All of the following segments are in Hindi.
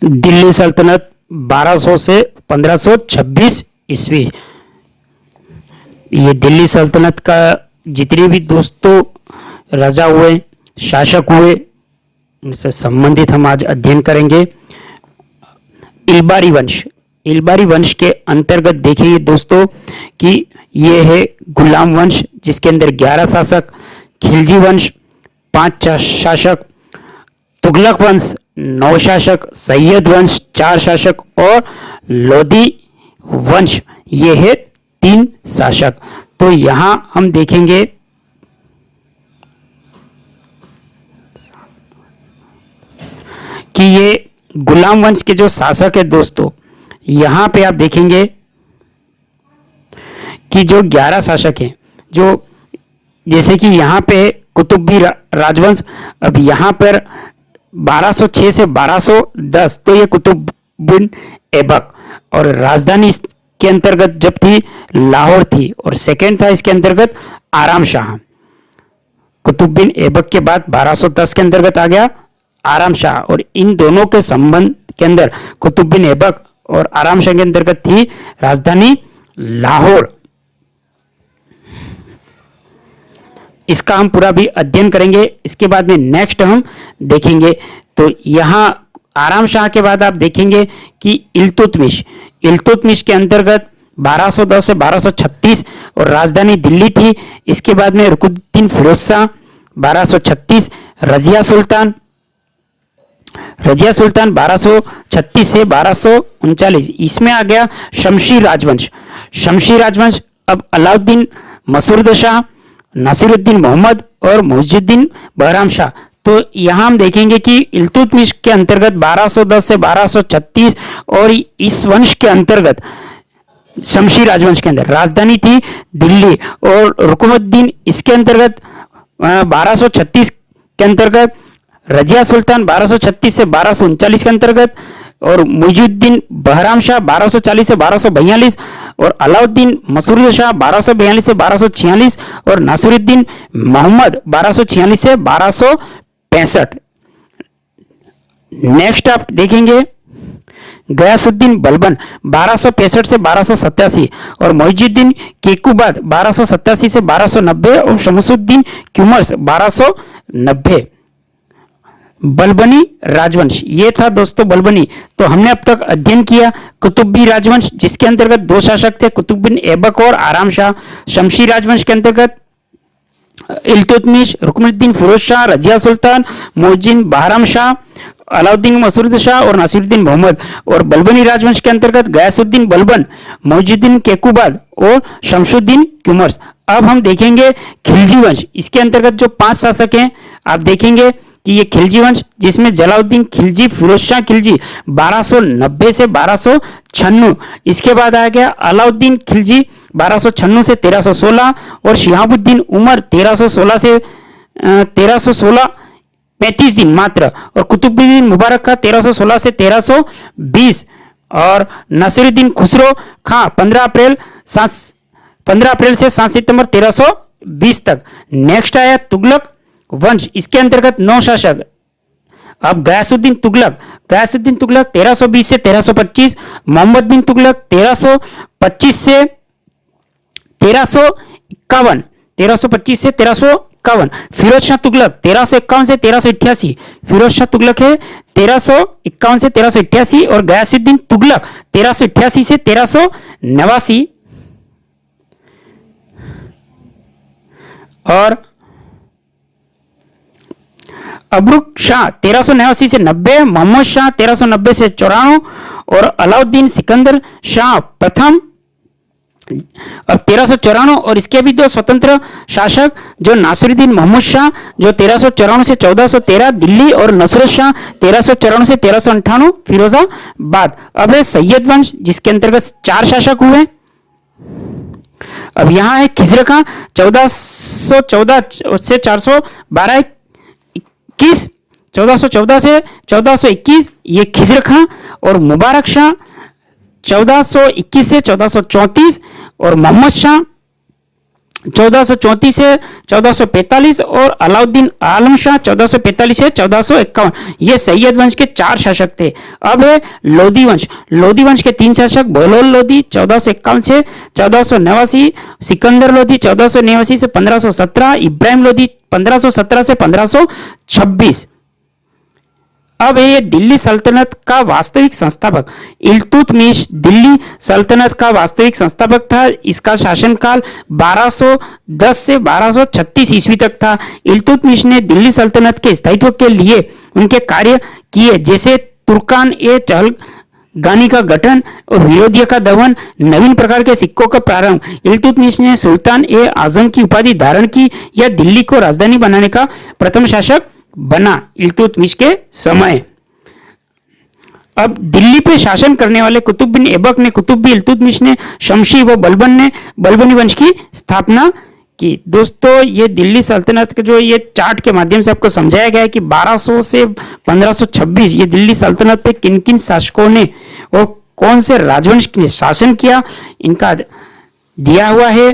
दिल्ली सल्तनत 1200 से 1526 ईस्वी। ये दिल्ली सल्तनत का जितने भी दोस्तों राजा हुए, शासक हुए, उनसे संबंधित हम आज अध्ययन करेंगे। इल्बारी वंश, इल्बारी वंश के अंतर्गत देखिए दोस्तों कि ये है गुलाम वंश, जिसके अंदर 11 शासक, खिलजी वंश 5 शासक, तुगलक वंश 9 शासक, सैयद वंश 4 शासक और लोधी वंश ये है 3 शासक। तो यहां हम देखेंगे कि ये गुलाम वंश के जो शासक है दोस्तों, यहां पे आप देखेंगे कि जो 11 शासक हैं, जो जैसे कि यहाँ पे कुतुबी राजवंश, अब यहाँ पर 1206 से 1210, तो ये कुतुब बिन ऐबक, और राजधानी के अंतर्गत जब थी लाहौर थी, और सेकेंड था इसके अंतर्गत आराम शाह। कुतुब बिन ऐबक के बाद 1210 के अंतर्गत आ गया आराम शाह, और इन दोनों के संबंध के अंदर कुतुब बिन ऐबक और आराम शाह के अंतर्गत थी राजधानी लाहौर। इसका हम पूरा भी अध्ययन करेंगे, इसके बाद में नेक्स्ट हम देखेंगे। तो यहाँ आराम शाह के बाद आप देखेंगे कि इल्तुतमिश, इल्तुतमिश के अंतर्गत 1210 से 1236 और राजधानी दिल्ली थी। इसके बाद में रुकुनुद्दीन फिरोज शाह 1236, रजिया सुल्तान, रजिया सुल्तान 1236 से 1239, इसमें आ गया शमशी राजवंश, शमशी राजवंश। अब अलाउद्दीन मसूद शाह, नासिरुद्दीन मोहम्मद और मुइजुद्दीन बहराम शाह। तो यहां हम देखेंगे कि इल्तुतमिश के अंतर्गत 1210 से 1236 और इस वंश के अंतर्गत शमशी राजवंश के अंदर राजधानी थी दिल्ली, और रुकनुद्दीन इसके अंतर्गत 1236 के अंतर्गत, रजिया सुल्तान 1236 से 1239 के अंतर्गत, और मुइजुद्दीन बहराम शाह 1240 से 1242, और अलाउद्दीन मसूद शाह 1242 से 1246, और नासिरुद्दीन मोहम्मद 1246 से 1265। नेक्स्ट आप देखेंगे गयासुद्दीन बलबन 1265 से 1287, और मुइजुद्दीन केकुबाद 1287 से 1290, और शमसुद्दीन क्यूमर्स 1290। बलबनी राजवंश ये था दोस्तों बलबनी। तो हमने अब तक अध्ययन किया कुतुबी राजवंश, जिसके अंतर्गत 2 शासक थे, कुतुब बिन ऐबक और आराम शाह। शमशी राजवंश के अंतर्गत इल्तुतमिश, रुकनुद्दीन फिरोज शाह, रजिया सुल्तान, मुइजुद्दीन बहराम शाह, अलाउद्दीन मसूद शाह और नासिरुद्दीन मोहम्मद। और बलबनी राजवंश के अंतर्गत गयासुद्दीन बलबन, मुइजुद्दीन केकुबाद और शमसुद्दीन क्यूमर्स। अब हम देखेंगे खिलजी वंश, इसके अंतर्गत जो 5 शासक हैं आप देखेंगे कि ये खिलजी वंश, जिसमें जलालुद्दीन खिलजी, फिरोज शाह खिलजी 1290 से 1296। इसके बाद आ गया अलाउद्दीन खिलजी 1296 से 1316, और शिहाबुद्दीन उमर 1316 से 1316 35 दिन मात्र, और कुतुबुद्दीन मुबारक खां 1316 से 1320, और नासिरुद्दीन खुसरो खां 15 अप्रैल से 7 सितंबर 1320 तक। नेक्स्ट आया तुगलक वंश, इसके अंतर्गत 9 शासक। अब गयासुद्दीन तुगलक, गयासुद्दीन तुगलक 1320 से 1325, मोहम्मद बिन तुगलक 1325 से 1351, 1325 से 1351। फिरोज शाह तुगलक 1351 से 1388, फिरोज शाह तुगलक है 1351 से 1388, और गयासुद्दीन तुगलक 1388 से 1389, और अबरुक शाह 1389 से 90, मोहम्मद शाह 1390 से 94, और अलाउद्दीन सिकंदर शाह प्रथम अब 1394, और इसके भी 2 स्वतंत्र शासक जो नासिरुद्दीन मोहम्मद शाह जो 1394 से 1413 दिल्ली, और नसरुल शाह 1394 से 1398 फिरोजाबाद। अब है सैयद वंश, जिसके अंतर्गत 4 शासक हुए। अब यहाँ है खिजर खां 1414 से 412 21, 1414 से 1421 ये खिजर खां, और मुबारक शाह 1421 से 1434, और मोहम्मद शाह 1434 से 1445 और अलाउद्दीन आलम शाह 1445 से 1451। ये सैयद वंश के 4 शासक थे। अब है लोधी वंश। लोधी वंश के 3 शासक, बहलोल लोधी 1451 से 1489, सिकंदर लोधी 1489 से 1517, इब्राहिम लोधी 1517 से 1526। अब है ये दिल्ली सल्तनत का वास्तविक संस्थापक। इल्तुतमिश दिल्ली सल्तनत का वास्तविक संस्थापक था। इसका शासनकाल 1210 से 1236 ईस्वी तक था। इल्तुतमिश ने दिल्ली सल्तनत के स्थायित्व के लिए उनके कार्य किए, जैसे तुर्कान ए चहलगानी का गठन और विरोधियों का दमन, नवीन प्रकार के सिक्कों का प्रारंभ। इल्तुतमिश ने सुल्तान ए आजम की उपाधि धारण की। यह दिल्ली को राजधानी बनाने का प्रथम शासक बना इल्तुतमिश के समय। अब दिल्ली पे शासन करने वाले कुतुब बिन ऐबक ने, कुतुब इल्तुतमिश ने, शमशी व बलबन ने बलबनी वंश की स्थापना की। दोस्तों ये दिल्ली सल्तनत के जो ये चार्ट के माध्यम से आपको समझाया गया है कि 1200 से 1526 ये दिल्ली सल्तनत पे किन किन शासकों ने और कौन से राजवंश ने शासन किया, इनका दिया हुआ है।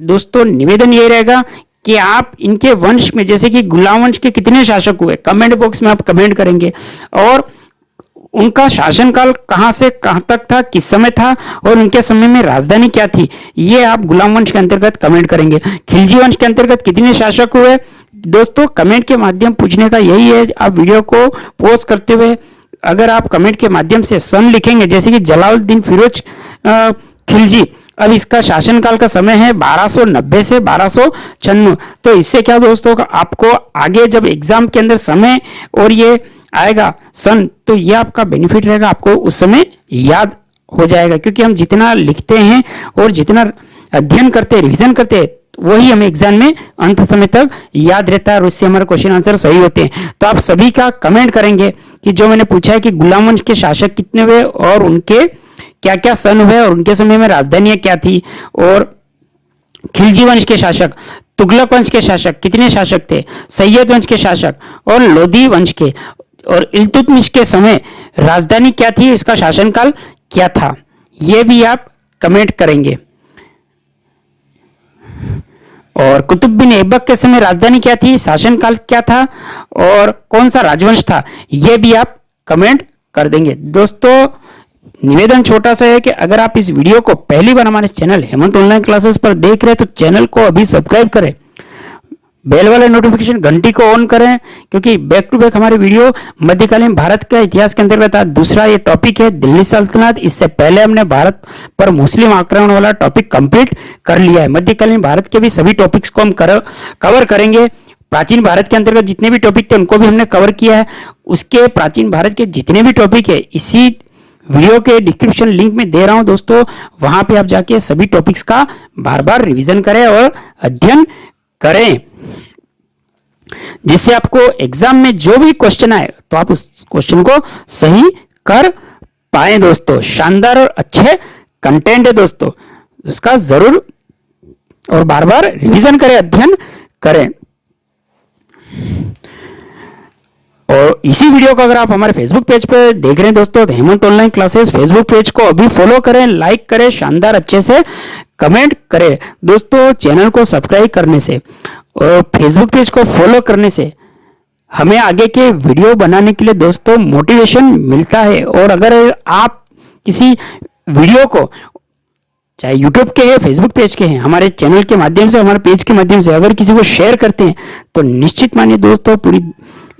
दोस्तों निवेदन ये रहेगा कि आप इनके वंश में, जैसे कि गुलाम वंश के कितने शासक हुए, कमेंट बॉक्स में आप कमेंट करेंगे, और उनका शासनकाल कहां से कहां तक था, किस समय था, और उनके समय में राजधानी क्या थी, ये आप गुलाम वंश के अंतर्गत कमेंट करेंगे। खिलजी वंश के अंतर्गत कितने शासक हुए। दोस्तों कमेंट के माध्यम पूछने का यही है। आप वीडियो को पोस्ट करते हुए अगर आप कमेंट के माध्यम से सन लिखेंगे, जैसे कि जलालुद्दीन फिरोज खिलजी, अब इसका शासनकाल का समय है 1290 से 1296। तो इससे क्या दोस्तों आपको आगे जब एग्जाम के अंदर समय और ये आएगा सन, तो ये आपका बेनिफिट रहेगा, आपको उस समय याद हो जाएगा। क्योंकि हम जितना लिखते हैं और जितना अध्ययन करते हैं, रिविजन करते हैं, वही हमें एग्जाम में अंत समय तक याद रहता है और उससे हमारे क्वेश्चन आंसर सही होते हैं। तो आप सभी का कमेंट करेंगे कि जो मैंने पूछा है कि गुलाम वंश के शासक कितने हुए और उनके क्या क्या सन हुए और उनके समय में राजधानियां क्या थी, और खिलजी वंश के शासक, तुगलक वंश के शासक कितने शासक थे, सैयद वंश के शासक और लोधी वंश के, और इल्तुतमिश के समय राजधानी क्या थी, इसका शासनकाल क्या था, यह भी आप कमेंट करेंगे। और कुतुब बिन ऐबक के समय राजधानी क्या थी, शासनकाल क्या था और कौन सा राजवंश था, यह भी आप कमेंट कर देंगे। दोस्तों निवेदन छोटा सा है कि अगर आप इस वीडियो को पहली बार हमारे चैनल हेमंत ऑनलाइन क्लासेस पर देख रहे हैं तो चैनल को अभी सब्सक्राइब करें, बेल वाले नोटिफिकेशन घंटी को ऑन करें, क्योंकि बैक टू बैक हमारे वीडियो मध्यकालीन भारत का इतिहास के अंतर्गत आज दूसरा ये टॉपिक है दिल्ली सल्तनत। इससे पहले हमने भारत पर मुस्लिम आक्रमण वाला टॉपिक कंप्लीट कर लिया है। मध्यकालीन भारत के भी सभी टॉपिक्स को हम कवर करेंगे। प्राचीन भारत के अंतर्गत जितने भी टॉपिक थे उनको भी हमने कवर किया है। उसके प्राचीन भारत के जितने भी टॉपिक है इसी वीडियो के डिस्क्रिप्शन लिंक में दे रहा हूं दोस्तों, वहां पे आप जाके सभी टॉपिक्स का बार बार रिवीजन करें और अध्ययन करें, जिससे आपको एग्जाम में जो भी क्वेश्चन आए तो आप उस क्वेश्चन को सही कर पाए। दोस्तों शानदार और अच्छे कंटेंट है दोस्तों, उसका जरूर और बार बार रिवीजन करें, अध्ययन करें। और इसी वीडियो को अगर आप हमारे फेसबुक पेज पे देख रहे हैं दोस्तों, तो Hemant online classes Facebook page को अभी फॉलो करें, लाइक करें, शानदार अच्छे से कमेंट करें। दोस्तों चैनल को सब्सक्राइब करने से और फेसबुक पेज को फॉलो करने से हमें आगे के वीडियो बनाने के लिए दोस्तों मोटिवेशन मिलता है। और अगर आप किसी वीडियो को चाहे यूट्यूब के हैं, फेसबुक पेज के हैं, हमारे चैनल के माध्यम से, हमारे पेज के माध्यम से अगर किसी को शेयर करते हैं तो निश्चित मानिए दोस्तों पूरी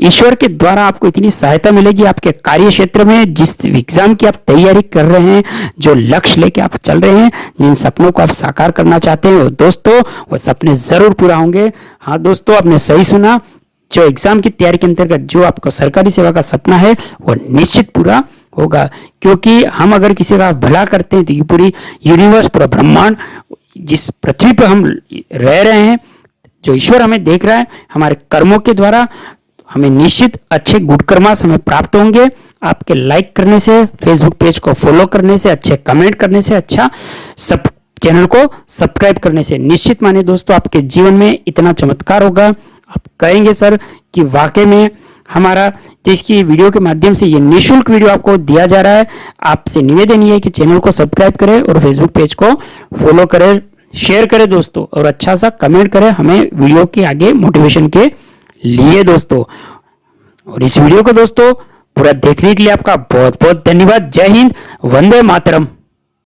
ईश्वर के द्वारा आपको इतनी सहायता मिलेगी आपके कार्य क्षेत्र में, जिस एग्जाम की आप तैयारी कर रहे हैं, जो लक्ष्य लेके आप चल रहे हैं, जिन सपनों को आप साकार करना चाहते हैं दोस्तों वो सपने जरूर पूरा होंगे। हाँ दोस्तों आपने सही सुना, जो एग्जाम की तैयारी के अंतर्गत जो आपको सरकारी सेवा का सपना है वो निश्चित पूरा होगा। क्योंकि हम अगर किसी का भला करते हैं तो ये पूरी यूनिवर्स, पूरा ब्रह्मांड, जिस पृथ्वी पर हम रह रहे हैं, जो ईश्वर हमें देख रहा है, हमारे कर्मों के द्वारा हमें निश्चित अच्छे गुड कर्मास हमें प्राप्त होंगे। आपके लाइक करने से, फेसबुक पेज को फॉलो करने से, अच्छे कमेंट करने से, अच्छा सब चैनल को सब्सक्राइब करने से निश्चित माने दोस्तों आपके जीवन में इतना चमत्कार होगा। आप कहेंगे सर कि वाकई में हमारा जिसकी वीडियो के माध्यम से ये निःशुल्क वीडियो आपको दिया जा रहा है, आपसे निवेदन ये है कि चैनल को सब्सक्राइब करें और फेसबुक पेज को फॉलो करें। शेयर करें दोस्तों, और अच्छा सा कमेंट करें हमें वीडियो के आगे मोटिवेशन के लिए दोस्तों। और इस वीडियो को दोस्तों पूरा देखने के लिए आपका बहुत बहुत धन्यवाद। जय हिंद, वंदे मातरम।